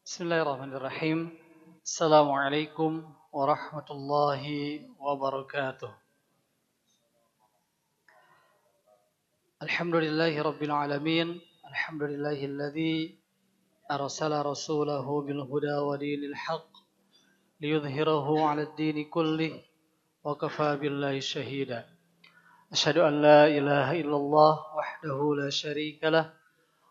Bismillahirrahmanirrahim. Assalamualaikum warahmatullahi wabarakatuh. Alhamdulillahi rabbil alamin. Alhamdulillahilladzi arsala rasulahu bil huda wa dinil haqq liyudhhirahu 'alad dini kullih wa kafa billahi shahida. Asyhadu an la ilaha illallah wahdahu la syarika lah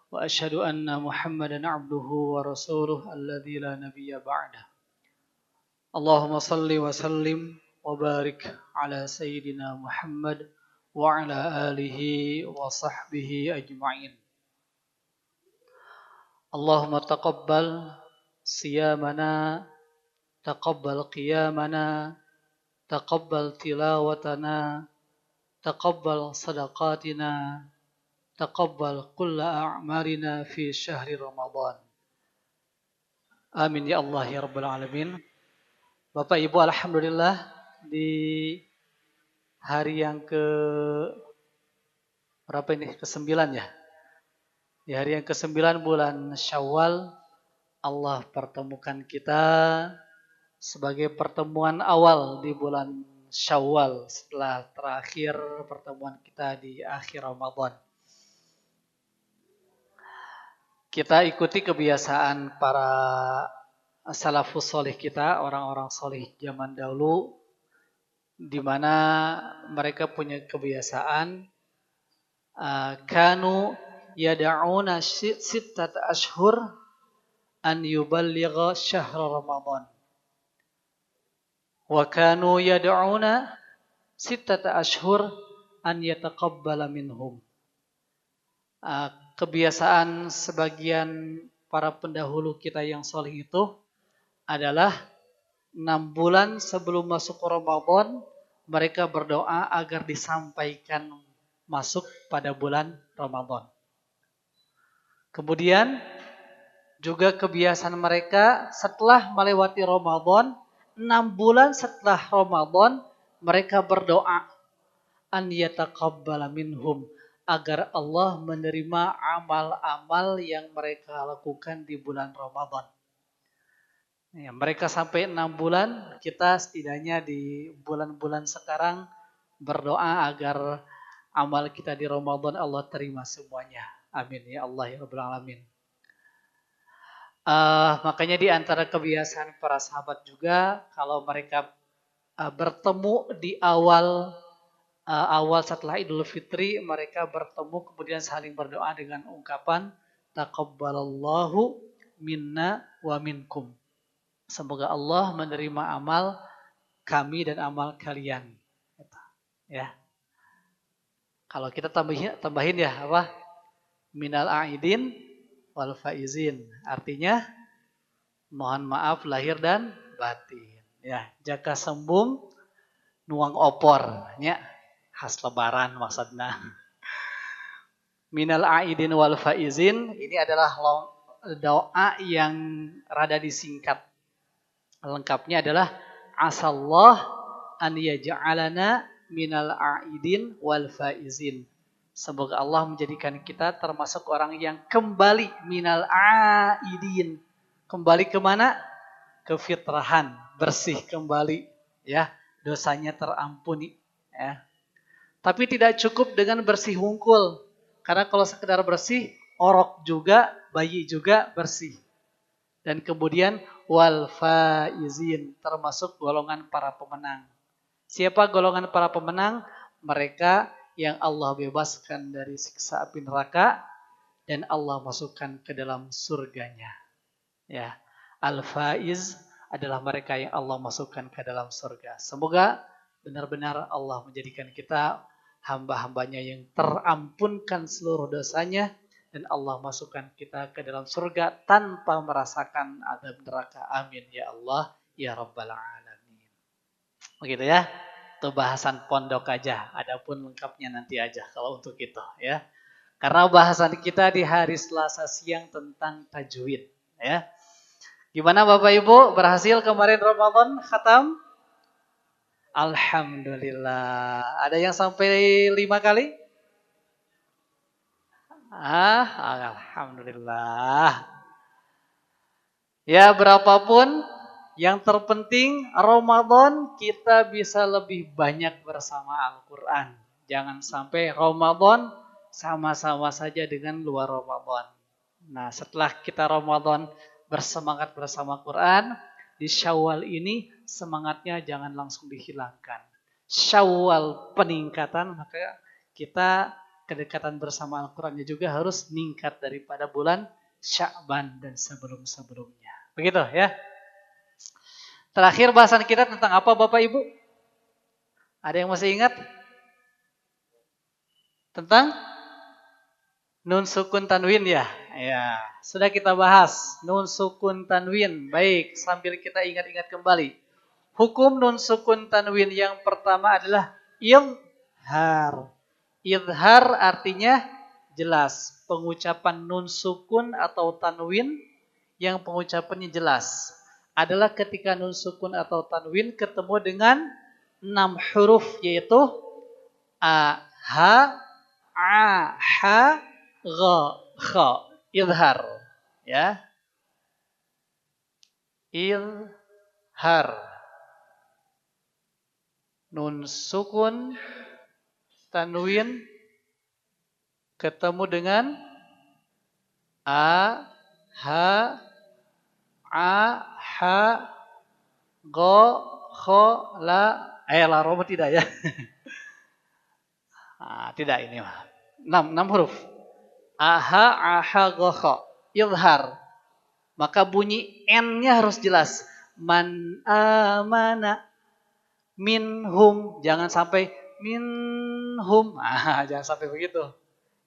wa asyhadu anna Muhammadan 'abduhu wa rasuluh alladzi la nabiyya ba'dah. Allahumma salli wa sallim wa barik ala sayyidina Muhammad wa ala alihi wa sahbihi ajma'in. Allahumma taqabbal siyamana, taqabbal qiyamana, taqabbal tilawatana, taqabbal sadaqatina, taqabbal kulla a'malina fi syahri Ramadan. Amin ya Allah ya Rabbal Alamin. Bapak Ibu, alhamdulillah di hari yang berapa ini? Ke-9 ya. Di hari yang ke-9 bulan Syawal, Allah pertemukan kita sebagai pertemuan awal di bulan Syawal setelah terakhir pertemuan kita di akhir Ramadan. Kita ikuti kebiasaan para salafus solih kita, orang-orang solih zaman dahulu, di mana mereka punya kebiasaan kanu yada'una sittata ashhur an yuballigha syahra Ramadan wa kanu yada'una sittata ashhur an yataqabbala minhum. Kebiasaan sebagian para pendahulu kita yang solih itu adalah 6 bulan sebelum masuk Ramadan mereka berdoa agar disampaikan masuk pada bulan Ramadan. Kemudian juga kebiasaan mereka setelah melewati Ramadan, 6 bulan setelah Ramadan mereka berdoa an yataqabbala minhum, agar Allah menerima amal-amal yang mereka lakukan di bulan Ramadan. Ya, mereka sampai 6 bulan, kita setidaknya di bulan-bulan sekarang berdoa agar amal kita di Ramadan Allah terima semuanya. Amin ya Allah ya Rabbal Alamin. Makanya di antara kebiasaan para sahabat juga, kalau mereka bertemu di awal setelah Idul Fitri, mereka bertemu kemudian saling berdoa dengan ungkapan taqabbalallahu minna wa minkum. Semoga Allah menerima amal kami dan amal kalian. Ya. Kalau kita tambahin ya apa? Minal aidin wal faizin. Artinya mohon maaf lahir dan batin. Ya, jaka sembung nuang opor, ya. Khas lebaran maksudnya. Minal aidin wal faizin, ini adalah doa yang rada disingkat. Lengkapnya adalah asallah an yaj'alana minal aidin wal faizin. Semoga Allah menjadikan kita termasuk orang yang kembali minal aidin. Kembali kemana? Ke fitrahan, bersih kembali, ya, dosanya terampuni, ya. Tapi tidak cukup dengan bersih hungkul, karena kalau sekedar bersih, orok juga, bayi juga bersih. Dan kemudian wal faizin, termasuk golongan para pemenang. Siapa golongan para pemenang? Mereka yang Allah bebaskan dari siksa api neraka dan Allah masukkan ke dalam surganya. Ya, al-faiz adalah mereka yang Allah masukkan ke dalam surga. Semoga benar-benar Allah menjadikan kita hamba-hambanya yang terampunkan seluruh dosanya dan Allah masukkan kita ke dalam surga tanpa merasakan azab neraka. Amin ya Allah ya Rabbal Alamin. Begitu ya. Itu bahasan pondok aja, adapun lengkapnya nanti aja kalau untuk itu, ya. Karena bahasan kita di hari Selasa siang tentang tajwid, ya. Gimana Bapak Ibu, berhasil kemarin Ramadan khatam? Alhamdulillah. Ada yang sampai 5 kali? Alhamdulillah. Ya, berapapun, yang terpenting Ramadan kita bisa lebih banyak bersama Al-Quran. Jangan sampai Ramadan sama-sama saja dengan luar Ramadan. Nah, setelah kita Ramadan bersemangat bersama Quran, di Syawal ini semangatnya jangan langsung dihilangkan. Syawal peningkatan, maka kita kedekatan bersama Al-Qurannya juga harus meningkat daripada bulan Sya'ban dan sebelum-sebelumnya. Begitu ya. Terakhir bahasan kita tentang apa Bapak Ibu? Ada yang masih ingat? Tentang nun sukun tanwin ya? Ya, sudah kita bahas nun sukun tanwin. Baik, sambil kita ingat-ingat kembali. Hukum nun sukun tanwin yang pertama adalah idhar. Idhar artinya jelas. Pengucapan nun sukun atau tanwin yang pengucapannya jelas adalah ketika nun sukun atau tanwin ketemu dengan 6 huruf yaitu a, ha, a, ha, gha, kha. Idhar. Ya. Idhar. Nun sukun tanwin ketemu dengan a, ha, a, ha, go, kho, la. La romo tidak ya. Tidak ini mah. 6 huruf. Aha, aha, go, kho. Idhar. Maka bunyi N-nya harus jelas. Man amana minhum. Jangan sampai minhum. Jangan sampai begitu.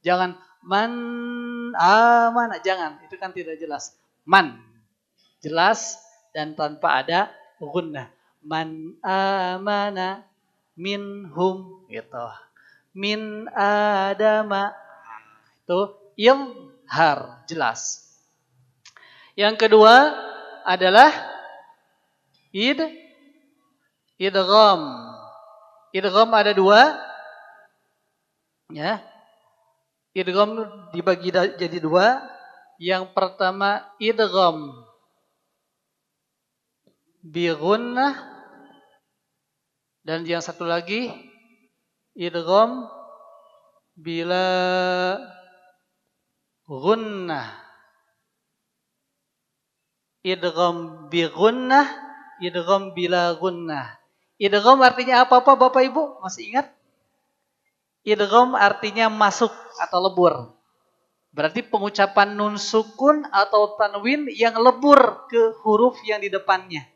Jangan man amana. Jangan. Itu kan tidak jelas. Man. Jelas dan tanpa ada gunnah. Man amana minhum. Gitu. Min adama. Itu idhar. Jelas. Yang kedua adalah idgham. Idgham ada 2. Ya. Idgham dibagi jadi 2. Yang pertama idgham bi gunnah dan yang satu lagi idgham bila gunnah. Idgham bi gunnah, idgham bila gunnah. Idgham artinya apa-apa Bapak Ibu? Masih ingat? Idgham artinya masuk atau lebur. Berarti pengucapan nun sukun atau tanwin yang lebur ke huruf yang di depannya.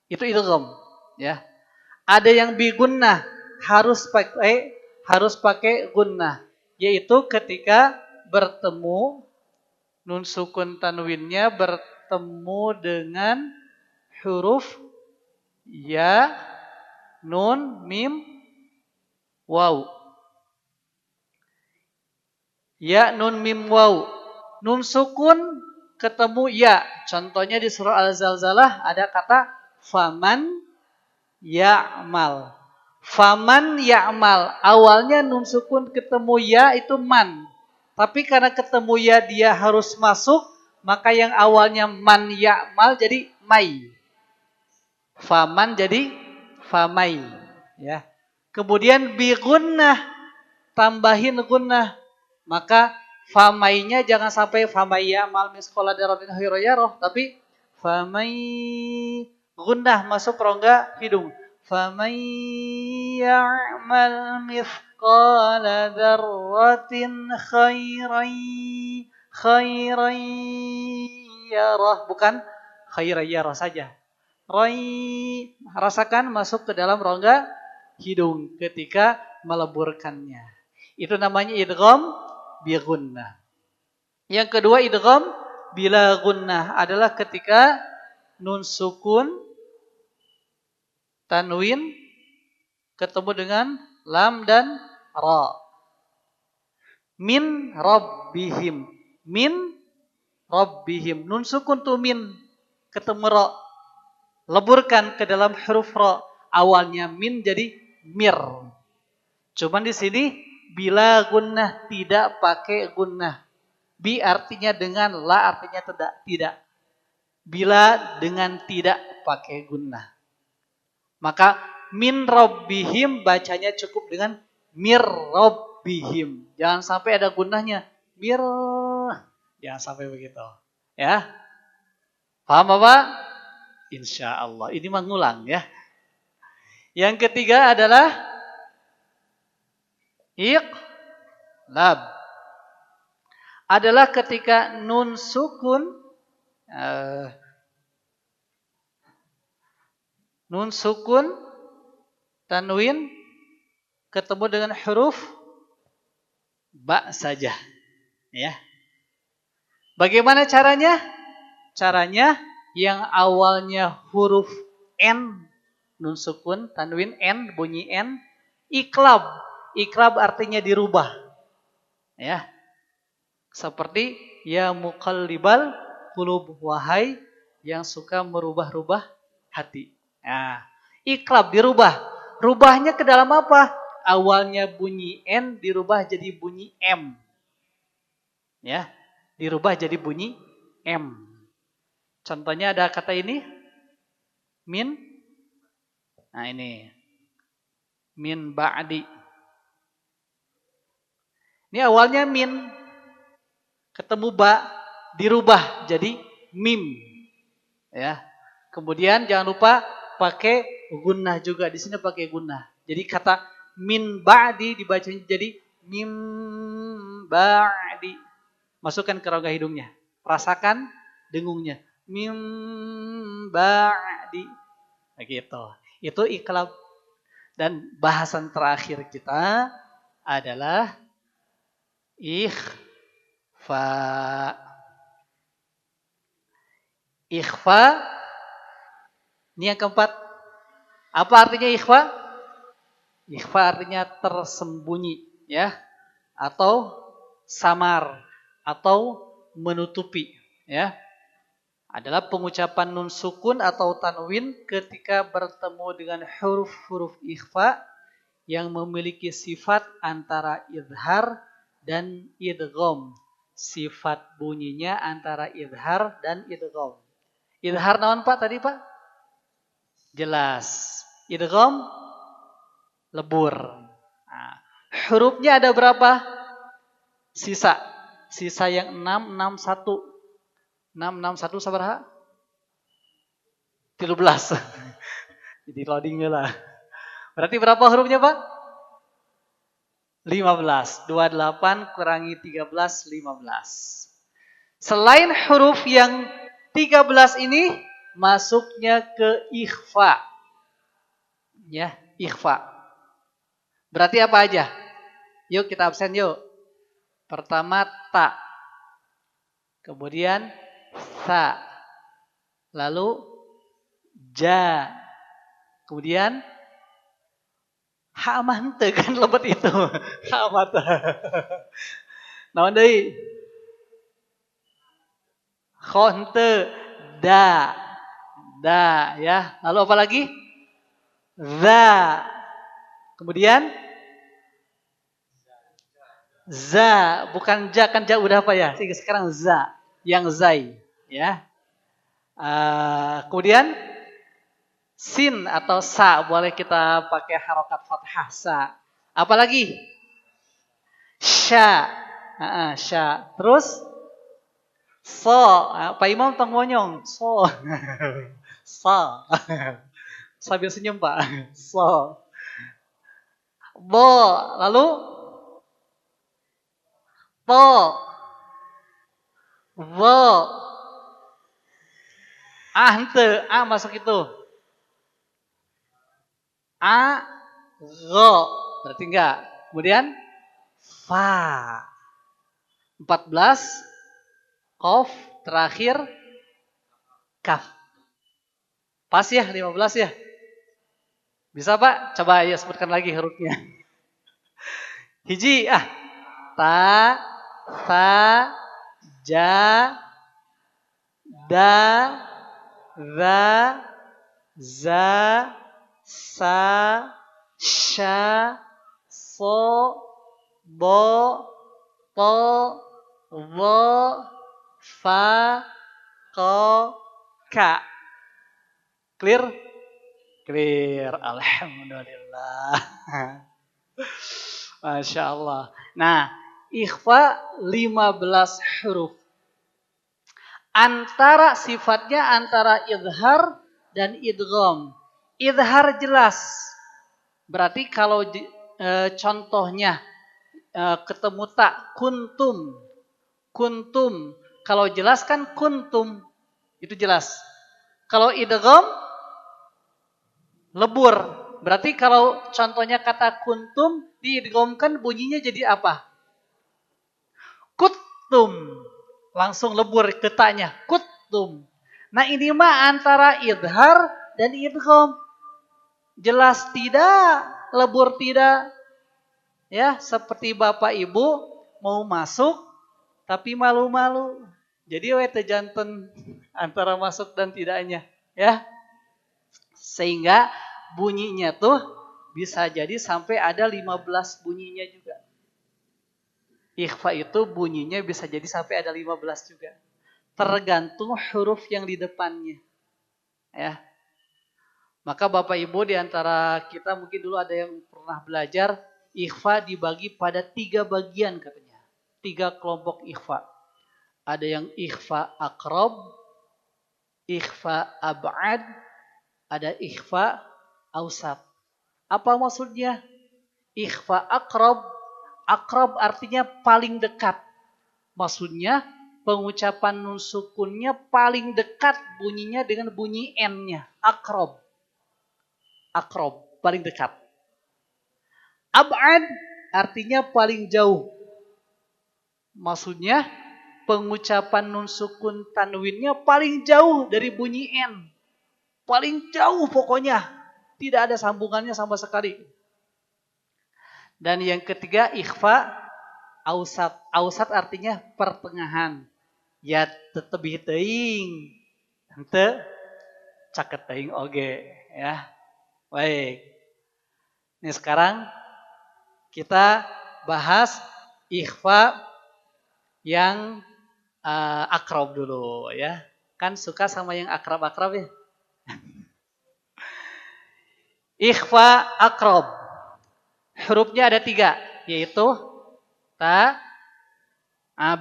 Itu idgham, ya. Ada yang bi gunnah, harus pakai gunnah, yaitu ketika bertemu nun sukun tanwinnya bertemu dengan huruf ya, nun, mim, waw. Ya, nun, mim, waw. Nun sukun ketemu ya. Contohnya di surah Al-Zalzalah ada kata faman ya'mal. Faman ya'mal. Awalnya nun sukun ketemu ya itu man. Tapi karena ketemu ya dia harus masuk, maka yang awalnya man ya'mal jadi mai. Faman jadi famai. Ya. Kemudian bi gunnah, tambahin gunnah. Maka famainya jangan sampai famai ya'mal miskola daratin khairoyaroh. Tapi famai gunnah masuk rongga hidung. Faman ya'mal mithqala dzarratin khairan yarah, bukan khairan yarah saja. Rasakan masuk ke dalam rongga hidung ketika meleburkannya. Itu namanya idgham bi gunnah. Yang kedua idgham bila gunnah adalah ketika nun sukun tanwin ketemu dengan lam dan ra. Min rabbihim. Min rabbihim. Nun sukun tu min ketemu ra. Leburkan ke dalam huruf ra. Awalnya min jadi mir. Cuman di sini bila gunnah, tidak pakai gunnah. Bi artinya dengan, la artinya tidak. bila dengan tidak pakai gunnah. Maka min rabbihim bacanya cukup dengan mir rabbihim. Jangan sampai ada gunnahnya. Mir. Jangan sampai begitu. Ya. Paham apa? Insya Allah. Ini mengulang ya. Yang ketiga adalah iqlab. Adalah ketika nun sukun tanwin ketemu dengan huruf ba saja. Ya. Bagaimana caranya? Caranya yang awalnya huruf n, nun sukun, tanwin n, bunyi n, iklab. Iklab artinya dirubah. Ya. Seperti ya muqallibal qulub, wahai yang suka merubah-rubah hati. Nah, iklab dirubah. Rubahnya ke dalam apa? Awalnya bunyi n dirubah jadi bunyi m. Ya, dirubah jadi bunyi m. Contohnya ada kata ini min. Nah ini min ba'di. Ini awalnya min ketemu ba dirubah jadi mim. Ya. Kemudian jangan lupa pakai gunnah juga, di sini pakai gunnah. Jadi kata min ba'di dibacanya jadi mim ba'di. Masukkan ke rongga hidungnya. Rasakan dengungnya. Mim ba'di. Begitu. Itu iklab. Dan bahasan terakhir kita adalah ikhfa. Ikhfa. Ini yang keempat. Apa artinya ikhfa? Ikhfa artinya tersembunyi, ya, atau samar, atau menutupi, ya. Adalah pengucapan nun sukun atau tanwin ketika bertemu dengan huruf-huruf ikhfa yang memiliki sifat antara idhar dan idgham. Sifat bunyinya antara idhar dan idgham. Idhar naon Pak tadi Pak? Jelas. Idgham lebur. Nah, hurufnya ada berapa? Sisa. Sisa yang 661. 661 sabaraha? 13. Jadi loadingnya lah. Berarti berapa hurufnya Pak? 15. 28 kurangi 13, 15. Selain huruf yang 13 ini, masuknya ke ikhfa. Ya, ikhfa. Berarti apa aja? Yuk kita absen yuk. Pertama ta. Kemudian sa. Lalu ja. Kemudian ha mah henteu kan lebet itu. Ha mah teh. Naon deui? Kho henteu. Da. Da ya. Lalu apa lagi? Za. Kemudian za, bukan ja, kan ja udah apa ya? Sekarang za, yang zai, ya. Kemudian sin atau sa, boleh kita pakai harokat fathah sa. Apalagi sya, sya. Terus so, Pak Imam tong ngonyong, so, so, sambil senyum Pak, so, bo, lalu to, wo, henteu, masuk itu. Go, berarti enggak. Kemudian fa. 14 qaf, terakhir kaf. Pas ya 15 ya? Bisa Pak? Coba ya sebutkan lagi hurufnya. Hiji ta, sa, ja, da, za, za, sa, sya, so, bo, to, wo, fa, ko, Ka. Clear? Clear. Alhamdulillah. Masya Allah. Nah, ikhfa 15 huruf. Antara sifatnya antara idhar dan idgham. Idhar jelas. Berarti kalau contohnya ketemu tak kuntum. Kuntum. Kalau jelas kan kuntum. Itu jelas. Kalau idgham lebur. Berarti kalau contohnya kata kuntum diidghamkan bunyinya jadi apa? Kutum. Langsung lebur ketanya. Kutum. Nah ini mah antara idhar dan idgham. Jelas tidak, lebur tidak. Ya, seperti bapak ibu mau masuk tapi malu-malu. Jadi teu janten antara masuk dan tidaknya, ya. Sehingga bunyinya tuh bisa jadi sampai ada 15 bunyinya juga. Ikhfa itu bunyinya bisa jadi sampai ada 15 juga. Tergantung huruf yang di depannya. Ya. Maka Bapak Ibu di antara kita mungkin dulu ada yang pernah belajar ikhfa dibagi pada 3 bagian katanya. 3 kelompok ikhfa. Ada yang ikhfa akrab, ikhfa ab'ad, ada ikhfa ausat. Apa maksudnya? Ikhfa akrab, akrab artinya paling dekat. Maksudnya pengucapan nun sukunnya paling dekat bunyinya dengan bunyi N-nya. Akrab. Akrab, paling dekat. Ab'ad artinya paling jauh. Maksudnya pengucapan nun sukun tanwinnya paling jauh dari bunyi N. Paling jauh pokoknya. Tidak ada sambungannya sama sekali. Dan yang ketiga ikhfa ausat. Ausat artinya pertengahan. Ya tetebih teuing. Henteu caket teuing oge, ya. Baik. Ini sekarang kita bahas ikhfa yang akrab dulu, ya. Kan suka sama yang akrab-akrab ya. Ikhfa akrab. Hurufnya ada 3, yaitu ta.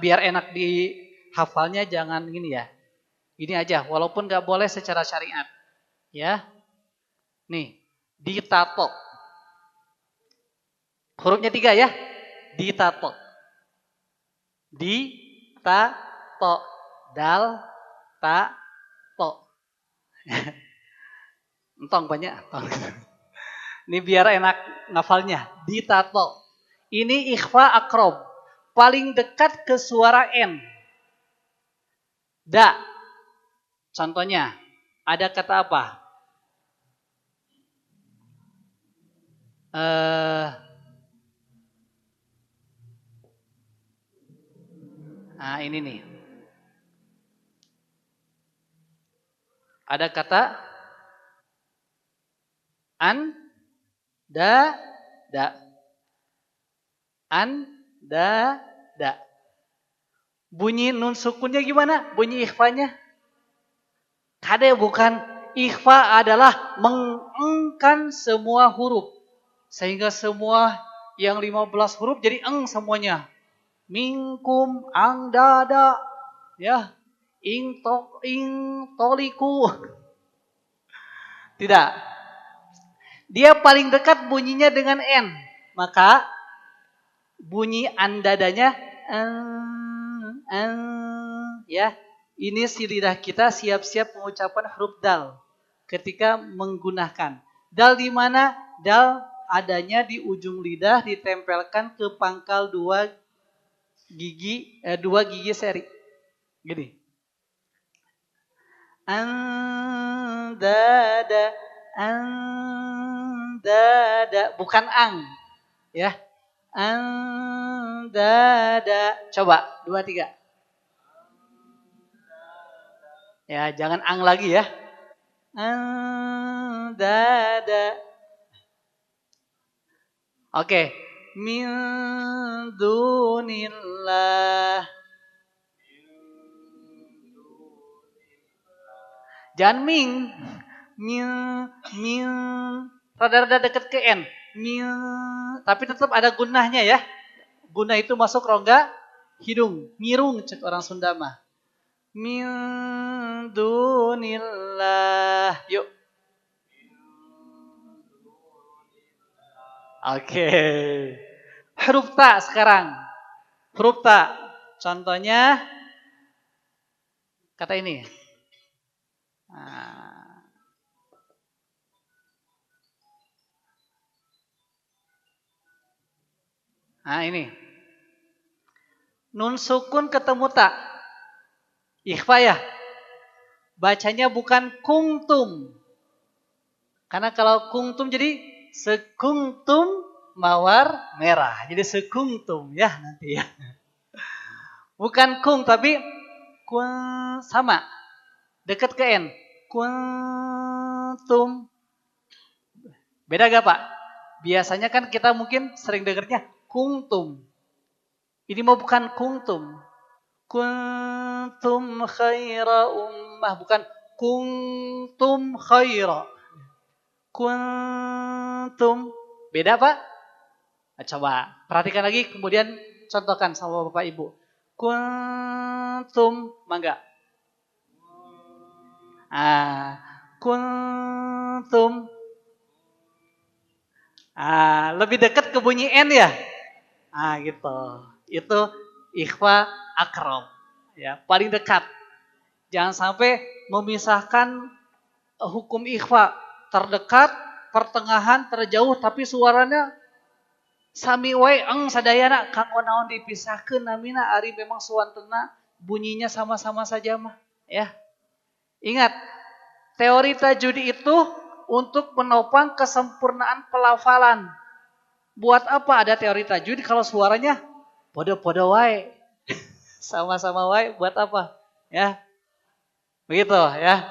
Biar enak dihafalnya jangan gini ya. Gini aja, walaupun gak boleh secara syariat. Ya. Nih, ditato. Hurufnya 3 ya. Ditato. Ditato. Dal, ta, to. Entong banyak. Ini biar enak ngafalnya. Ditato. Ini ikhfa akrab. Paling dekat ke suara N. Da. Contohnya, ada kata apa? Nah ini nih. Ada kata an, da. An, da. Bunyi nun sukunnya gimana? Bunyi ikhfanya? Kade bukan. Ikhfa adalah mengengkan semua huruf. Sehingga semua yang 15 huruf jadi eng semuanya. Minkum, ang, dada, ya, ing toliku. Tidak. Dia paling dekat bunyinya dengan N. Maka bunyi andadanya ya. Ini si lidah kita siap-siap mengucapkan huruf dal ketika menggunakan. Dal di mana? Dal adanya di ujung lidah ditempelkan ke pangkal 2 gigi seri. Gini. Andada, bukan ang, ya. Andada. Coba 2, 3. Ya, jangan ang lagi ya. Andada. Oke. Min dunillah. Jangan ming. Mil, mil. Rada-rada deket ke N. Mil. Tapi tetap ada gunahnya ya. Gunah itu masuk rongga hidung. Ngirung cek orang Sunda mah. Min dunillah. Yuk. Oke. Huruf ta sekarang. Huruf ta. Contohnya kata ini. Nah ini. Nun sukun ketemu ta. Ikhfa ya. Bacanya bukan kungtum. Karena kalau kungtum jadi sekungtum mawar merah. Jadi sekungtum ya nanti ya. Bukan kung tapi kun sama. Dekat ke N. Kuntum. Beda gak Pak? Biasanya kan kita mungkin sering dengarnya kungtum. Ini mau bukan kungtum. Kuntum khaira ummah. Bukan kuntum khaira. Kuntum. Beda Pak? Nah, coba perhatikan lagi kemudian contohkan sama Bapak Ibu. Kuntum. Mangga. Kuntum. Lebih dekat ke bunyi N ya? Gitu. Itu ikhfa akrab. Ya, paling dekat. Jangan sampai memisahkan hukum ikhfa terdekat, pertengahan, terjauh tapi suaranya sami wae sadayana kanggo naon dipisahkeun namina ari memang suantena bunyinya sama-sama saja mah ya. Ingat, teori tajwid itu untuk menopang kesempurnaan pelafalan. Buat apa ada teori tajwid kalau suaranya podo-podo wae. Sama-sama wae buat apa? Ya. Begitu ya.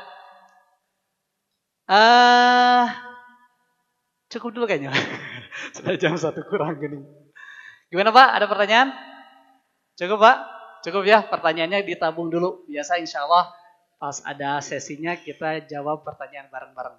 Cukup dulu kayaknya. Sudah jam 1 kurang gini. Gimana Pak? Ada pertanyaan? Cukup Pak? Cukup ya, pertanyaannya ditabung dulu. Biasa insya Allah pas ada sesinya kita jawab pertanyaan bareng-bareng.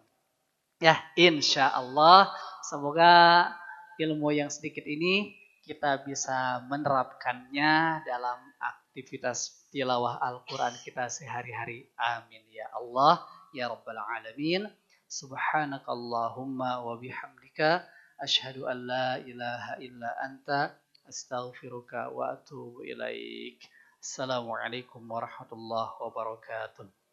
Ya, insya Allah semoga ilmu yang sedikit ini kita bisa menerapkannya dalam aktivitas tilawah Al-Quran kita sehari-hari. Amin ya Allah ya Rabbal Alamin. Subhanakallahumma wa bihamdika asyhadu an la ilaha illa anta astaghfiruka wa atubu ilaik. Assalamualaikum warahmatullahi wabarakatuh.